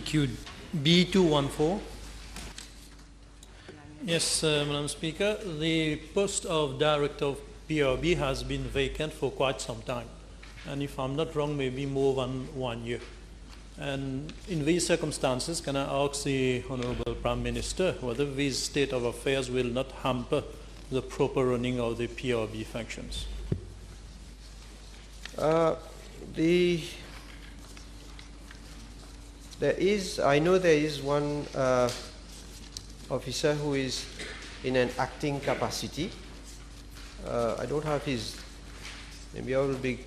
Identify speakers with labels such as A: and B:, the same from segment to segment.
A: Thank you. B214. Yes, Madam Speaker, the post of Director of PRB has been vacant for quite some time. And if I'm not wrong, maybe more than 1 year. And in these circumstances, can I ask the Honorable Prime Minister whether this state of affairs will not hamper the proper running of the PRB functions?
B: I know there is one officer who is in an acting capacity. I don't have his, maybe I will be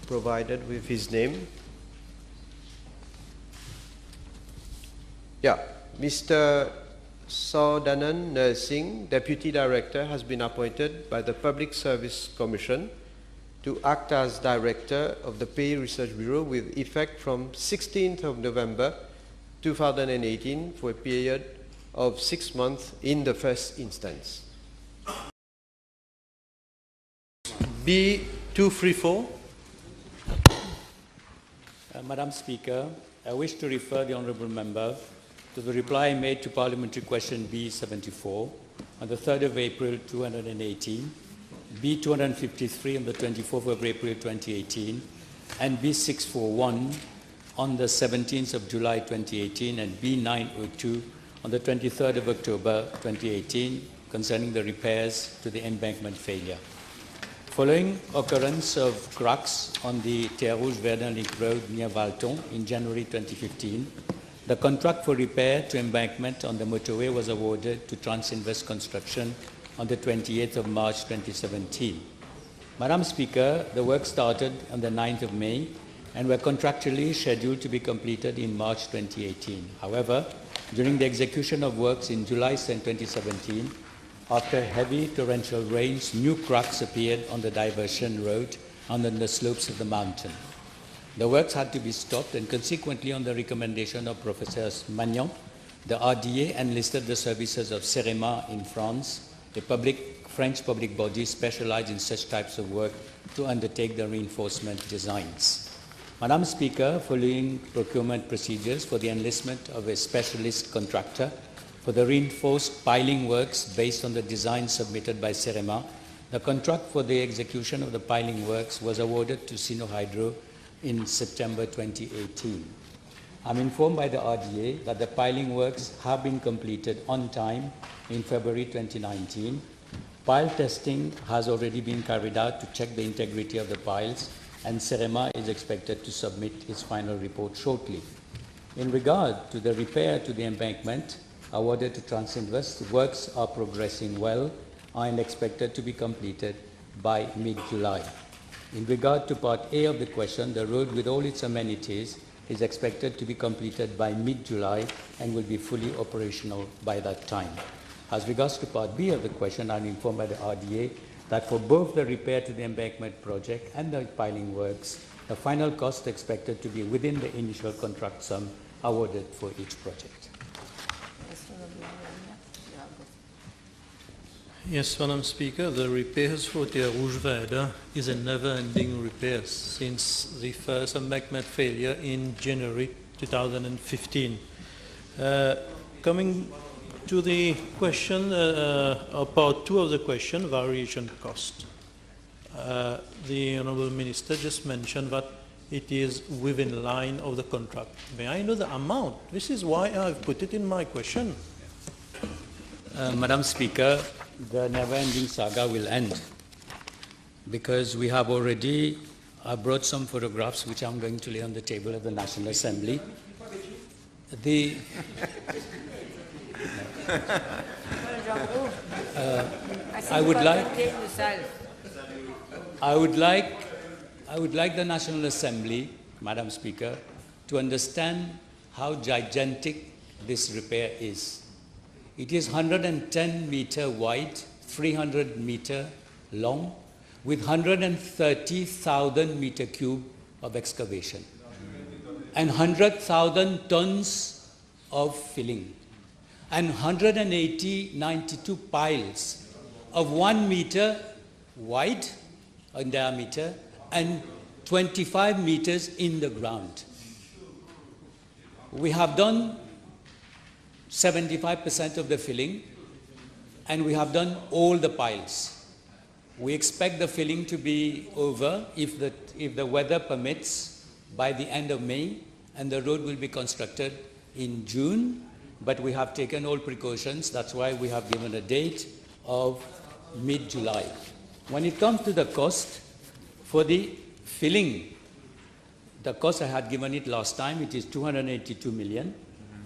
B: provided with his name. Yeah, Mr. Saudanan Nursing, Deputy Director, has been appointed by the Public Service Commission to act as Director of the Pay Research Bureau with effect from 16th of November 2018 for a period of 6 months in the first instance.
A: B234.
C: Madam Speaker, I wish to refer the Honourable Member to the reply made to Parliamentary Question B74 on the 3rd of April 2018, B253 on the 24th of April 2018, and B641 on the 17th of July 2018, and B902 on the 23rd of October 2018 concerning the repairs to the embankment failure. Following occurrence of cracks on the Terre Rouge-Verdun Link Road near Valton in January 2015, the contract for repair to embankment on the motorway was awarded to Transinvest Construction on the 28th of March 2017. Madam Speaker, the work started on the 9th of May and were contractually scheduled to be completed in March 2018. However, during the execution of works in July 2017, after heavy torrential rains, new cracks appeared on the diversion road and on the slopes of the mountain. The works had to be stopped, and consequently, on the recommendation of Professor Magnan, the RDA enlisted the services of CEREMA in France, a French public body specialized in such types of work, to undertake the reinforcement designs. Madam Speaker, following procurement procedures for the enlistment of a specialist contractor for the reinforced piling works based on the design submitted by CEREMA, the contract for the execution of the piling works was awarded to Sinohydro in September 2018. I'm informed by the RDA that the piling works have been completed on time in February 2019. Pile testing has already been carried out to check the integrity of the piles, and CEREMA is expected to submit its final report shortly. In regard to the repair to the embankment awarded to Transinvest, works are progressing well and expected to be completed by mid-July. In regard to Part A of the question, the road with all its amenities is expected to be completed by mid-July and will be fully operational by that time. As regards to Part B of the question, I'm informed by the RDA that for both the repair to the embankment project and the piling works, the final cost expected to be within the initial contract sum awarded for each project.
A: Yes, Madam Speaker, the repairs for Terre Rouge-Verdun is a never-ending repair since the first embankment failure in January 2015. Coming to the question, part 2 of the question, variation cost. The Honourable Minister just mentioned that it is within line of the contract. May I know the amount? This is why I've put it in my question.
C: Madam Speaker, the never-ending saga will end because we have already brought some photographs which I'm going to lay on the table of the National Assembly. I would like the National Assembly, Madam Speaker, to understand how gigantic this repair is. It is 110 meter wide, 300 meter long, with 130,000 meter cube of excavation and 100,000 tons of filling and 92 piles of 1 meter wide in diameter and 25 meters in the ground. We have done 75% of the filling, and we have done all the piles. We expect the filling to be over, if the weather permits, by the end of May, and the road will be constructed in June, but we have taken all precautions. That's why we have given a date of mid-July. When it comes to the cost, for the filling, the cost I had given it last time, it is 282 million,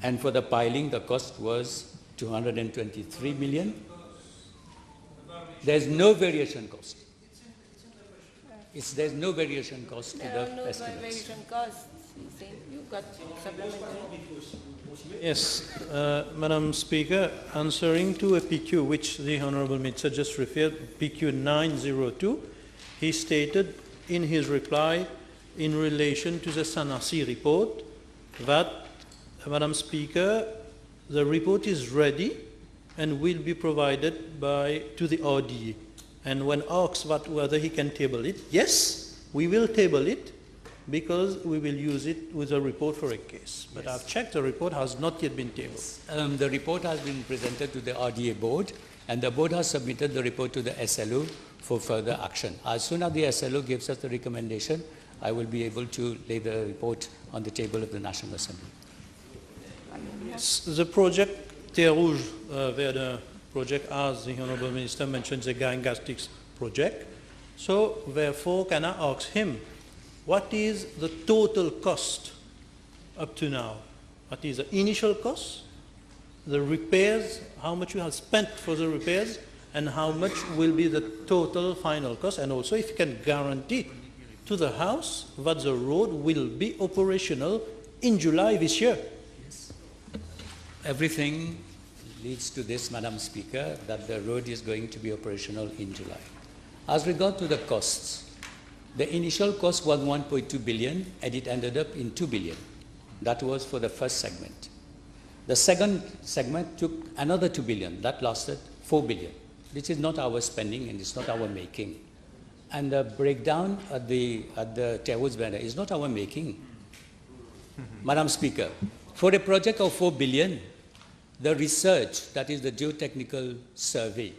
C: and for the piling, the cost was 223 million. There's no variation cost. There's no variation cost to the estimates.
D: There are no variation costs. You've got supplementary.
A: Yes, Madam Speaker, answering to a PQ which the Honourable Minister just referred, PQ 902, he stated in his reply in relation to the Sanasi report that, Madam Speaker, the report is ready and will be provided to the RDA. And when asked whether he can table it, yes, we will table it because we will use it with a report for a case. But
C: Yes.
A: I've checked, the report has not yet been tabled.
C: The report has been presented to the RDA board, and the board has submitted the report to the SLO for further action. As soon as the SLO gives us the recommendation, I will be able to lay the report on the table of the National Assembly.
A: The project Terre Rouge, where the project, as the Honourable Minister mentioned, the Gangastics project. So therefore, can I ask him, what is the total cost up to now? What is the initial cost, the repairs, how much you have spent for the repairs, and how much will be the total final cost? And also if you can guarantee to the House that the road will be operational in July this year.
C: Everything leads to this, Madam Speaker, that the road is going to be operational in July. As regard to the costs, the initial cost was 1.2 billion, and it ended up in 2 billion. That was for the first segment. The second segment took another 2 billion. That lasted 4 billion. This is not our spending, and it's not our making. And the breakdown at the Terre Rouge banner is not our making. Madam Speaker, for a project of 4 billion, the research, that is the geotechnical survey,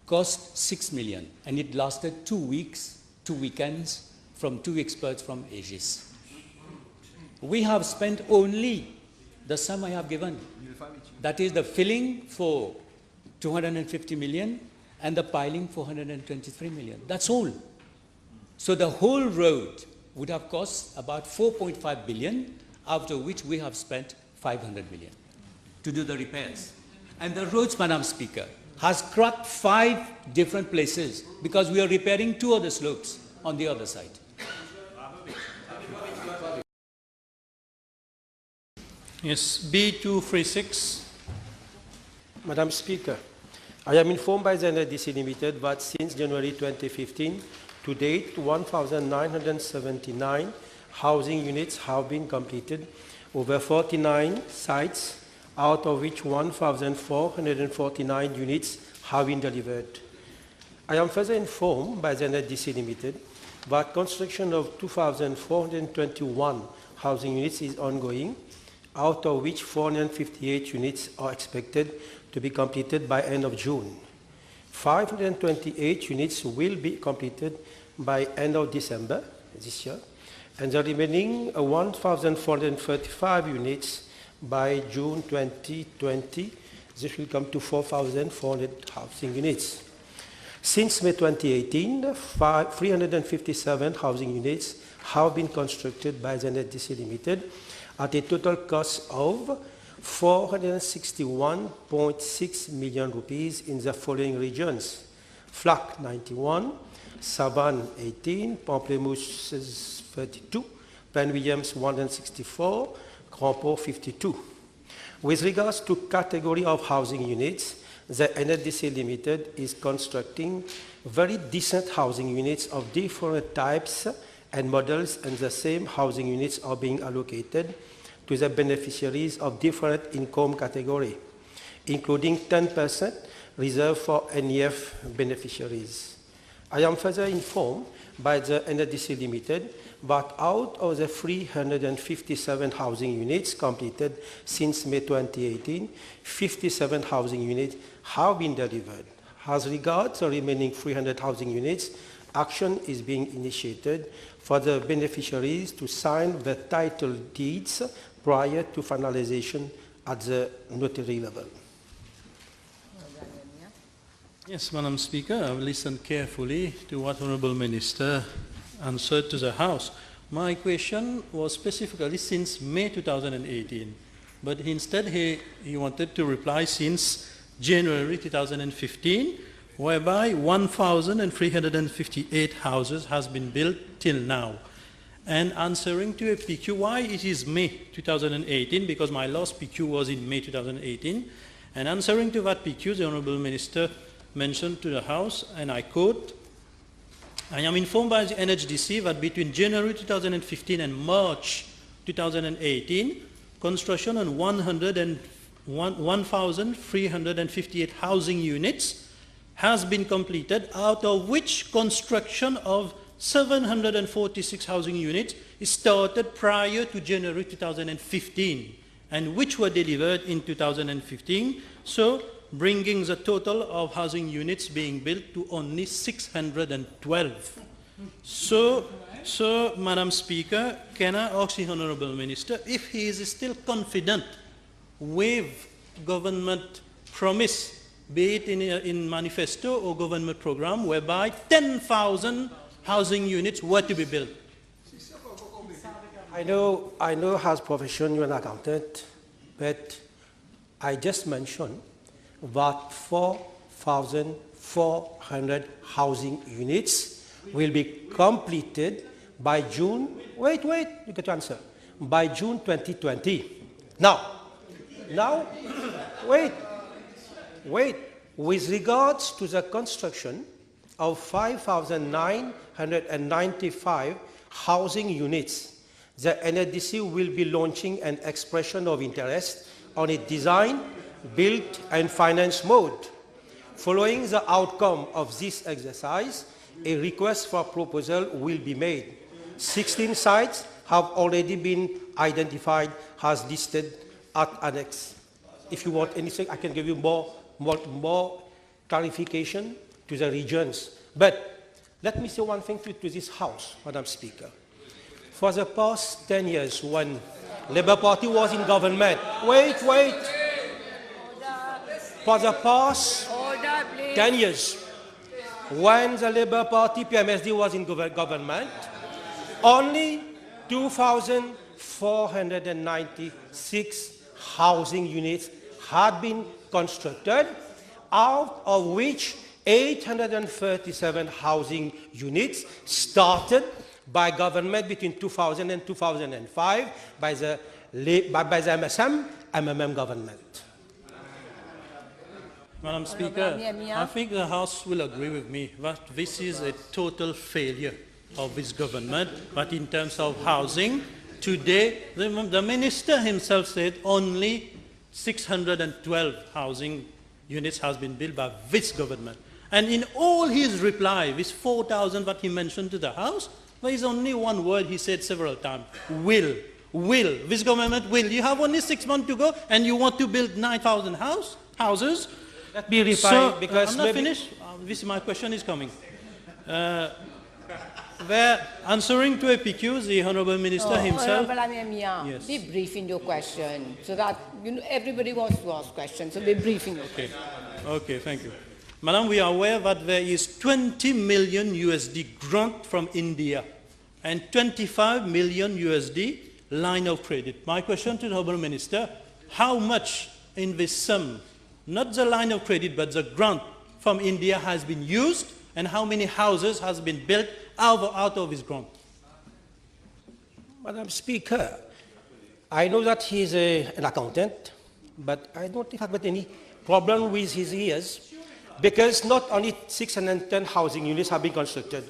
C: cost 6 million, and it lasted 2 weeks, 2 weekends, from 2 experts from Aegis. We have spent only the sum I have given. That is the filling for 250 million and the piling for 123 million. That's all. So the whole road would have cost about 4.5 billion, after which we have spent 500 million to do the repairs. And the roads, Madam Speaker, has cracked 5 different places because we are repairing 2 other slopes on the other side.
A: Yes, B236.
E: Madam Speaker, I am informed by the NDC Limited that since January 2015 to date, 1,979 housing units have been completed over 49 sites, out of which 1,449 units have been delivered. I am further informed by the NDC Limited that construction of 2,421 housing units is ongoing, out of which 458 units are expected to be completed by end of June. 528 units will be completed by end of December this year, and the remaining 1,435 units by June 2020. This will come to 4,400 housing units. Since May 2018, 357 housing units have been constructed by the NDC Limited at a total cost of 461.6 million rupees in the following regions: Flac 91, Savan 18, Pamplemousse 32, Pen Williams 164, Grand Port 52. With regards to category of housing units, the NDC Limited is constructing very decent housing units of different types and models, and the same housing units are being allocated to the beneficiaries of different income category, including 10% reserved for NEF beneficiaries. I am further informed by the NDC Limited, but out of the 357 housing units completed since May 2018, 57 housing units have been delivered. As regards the remaining 300 housing units, action is being initiated for the beneficiaries to sign the title deeds prior to finalization at the notary level.
A: Yes, Madam Speaker, I've listened carefully to what Honourable Minister answered to the House. My question was specifically since May 2018, but instead he wanted to reply since January 2015, whereby 1,358 houses has been built till now. And answering to a PQ, why it is May 2018, because my last PQ was in May 2018, and answering to that PQ, the Honourable Minister mentioned to the House, and I quote, I am informed by the NHDC that between January 2015 and March 2018, construction on 1,358 housing units has been completed, out of which construction of 746 housing units is started prior to January 2015, and which were delivered in 2015, so bringing the total of housing units being built to only 612. So, Madam Speaker, can I ask the Honourable Minister if he is still confident with government promise, be it in manifesto or government program, whereby 10,000 housing units were to be built?
E: I know as profession you're an accountant, but I just mentioned that 4,400 housing units will be completed by June, wait, you get to answer, by June 2020. Now, wait, with regards to the construction of 5,995 housing units, the NDC will be launching an expression of interest on its design, build and finance mode. Following the outcome of this exercise, a request for proposal will be made. 16 sites have already been identified as listed at Annex. If you want anything, I can give you more clarification to the regions. But let me say one thing to this House, Madam Speaker. For the past 10 years, when Labour Party was in government, for the past 10 years, when the Labour Party, PMSD, was in government, only 2,496 housing units had been constructed, out of which 837 housing units started by government between 2000 and 2005 by the MSM government.
A: Madam Speaker, I think the House will agree with me that this is a total failure of this government, but in terms of housing, today the Minister himself said only 612 housing units has been built by this government. And in all his reply, this 4,000 that he mentioned to the House, there is only one word he said several times: will. Will. This government will. You have only 6 months to go, and you want to build 9,000 houses?
E: Let me reply, because
A: I'm not finished. My question is coming. Answering to a PQ, the Honourable Minister himself.
D: Honourable Ameer Meea,
A: yes.
D: Be brief in your question, so that everybody wants to ask questions, so be brief in your question.
A: Okay, thank you. Madam, we are aware that there is 20 million USD grant from India and 25 million USD line of credit. My question to the Honourable Minister, how much in this sum, not the line of credit, but the grant from India has been used, and how many houses has been built out of this grant?
E: Madam Speaker, I know that he is an accountant, but I don't think I've got any problem with his ears, because not only 610 housing units have been constructed.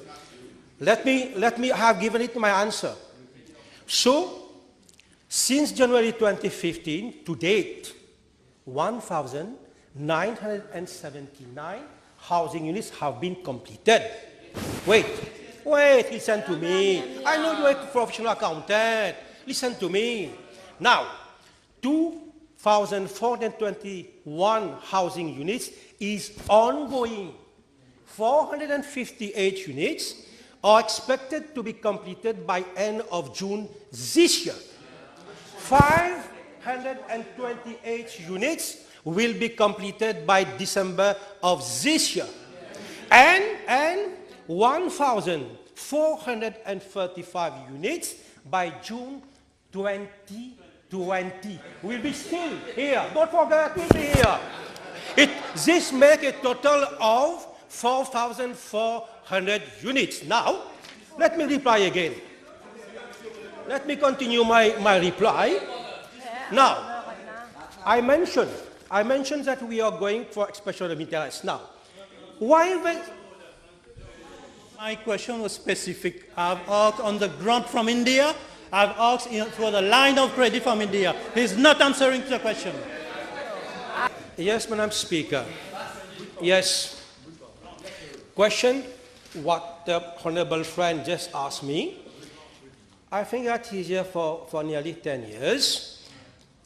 E: Let me have given it my answer. So, since January 2015 to date, 1,979 housing units have been completed. Wait, Wait, listen to me. I know you're a professional accountant. Listen to me. Now, 2,421 housing units is ongoing. 458 units are expected to be completed by end of June this year. 528 units will be completed by December of this year. And 1,435 units by June 2020. We'll be still here. Don't forget, we'll be here. This makes a total of 4,400 units. Now, let me reply again. Let me continue my reply. Now, I mentioned that we are going for expression of interest. Now, why when...
A: My question was specific. I've asked on the grant from India. I've asked for the line of credit from India. He's not answering the question.
E: Yes, Madam Speaker. Yes. Question what the honorable friend just asked me. I think that he's here for nearly 10 years.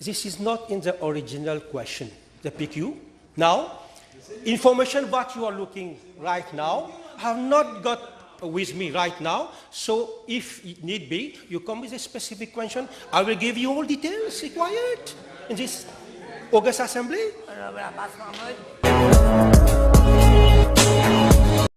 E: This is not in the original question, the PQ. Now, information what you are looking right now, I have not got with me right now. So if it need be, you come with a specific question, I will give you all details required in this August Assembly.